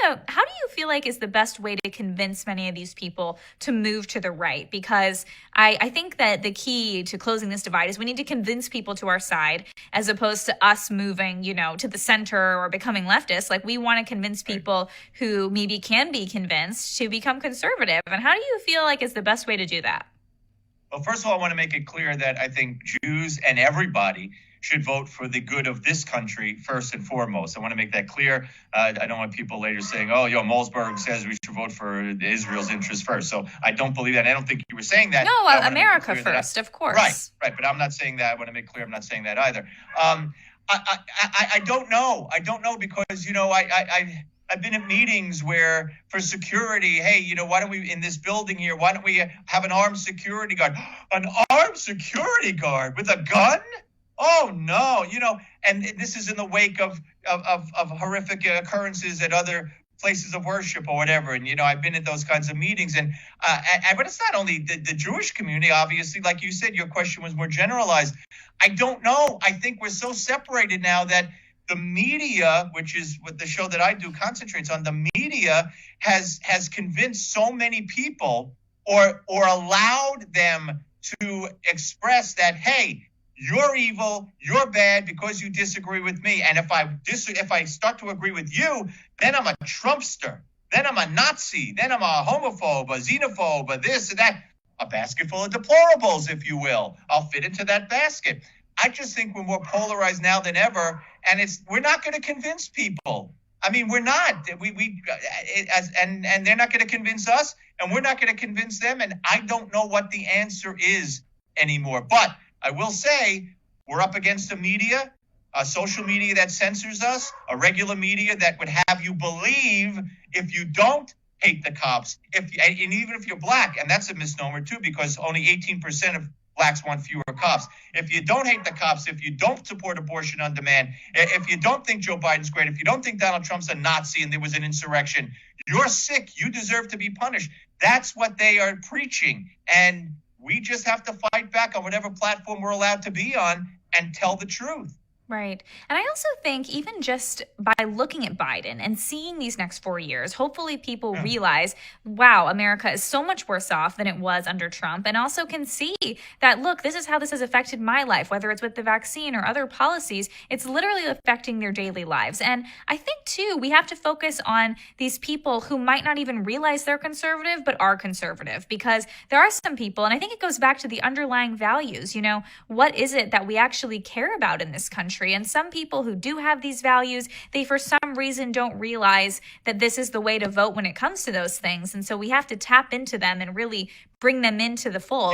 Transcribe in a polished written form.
how do you feel like is the best way to convince many of these people to move to the right? Because I think that the key to closing this divide is we need to convince people to our side as opposed to us moving, to the center or becoming leftist. Like we want to convince people who maybe can be convinced to become conservative. And how do you feel like is the best way to do that? Well, first of all, I want to make it clear that I think Jews and everybody should vote for the good of this country first and foremost. I want to make that clear. I don't want people later saying, Malzberg says we should vote for Israel's interests first. So I don't believe that. I don't think you were saying that. No, America first, of course. Right. But I'm not saying that. I want to make clear I'm not saying that either. I don't know. I don't know because, I've been at meetings where for security, hey, why don't we in this building here, why don't we have an armed security guard? An armed security guard with a gun? Oh, no, and this is in the wake of horrific occurrences at other places of worship or whatever. And, I've been at those kinds of meetings. But it's not only the Jewish community, obviously, like you said, your question was more generalized. I don't know. I think we're so separated now that the media, which is what the show that I do concentrates on, the media has convinced so many people or allowed them to express that, hey, you're evil, you're bad because you disagree with me. And if I start to agree with you, then I'm a Trumpster. Then I'm a Nazi. Then I'm a homophobe, a xenophobe, a this and that. A basket full of deplorables, if you will. I'll fit into that basket. I just think we're more polarized now than ever, and we're not going to convince people. I mean, we're not. And they're not going to convince us, and we're not going to convince them. And I don't know what the answer is anymore. But I will say we're up against a media, a social media that censors us, a regular media that would have you believe if you don't hate the cops, and even if you're black, and that's a misnomer too, because only 18% of blacks want fewer cops. If you don't hate the cops, if you don't support abortion on demand, if you don't think Joe Biden's great, if you don't think Donald Trump's a Nazi and there was an insurrection, you're sick. You deserve to be punished. That's what they are preaching. And we just have to fight back on whatever platform we're allowed to be on and tell the truth. Right. And I also think even just by looking at Biden and seeing these next 4 years, hopefully people realize, wow, America is so much worse off than it was under Trump, and also can see that, look, this is how this has affected my life, whether it's with the vaccine or other policies. It's literally affecting their daily lives. And I think, too, we have to focus on these people who might not even realize they're conservative, but are conservative, because there are some people, and I think it goes back to the underlying values. What is it that we actually care about in this country? And some people who do have these values, they for some reason don't realize that this is the way to vote when it comes to those things. And so we have to tap into them and really bring them into the fold.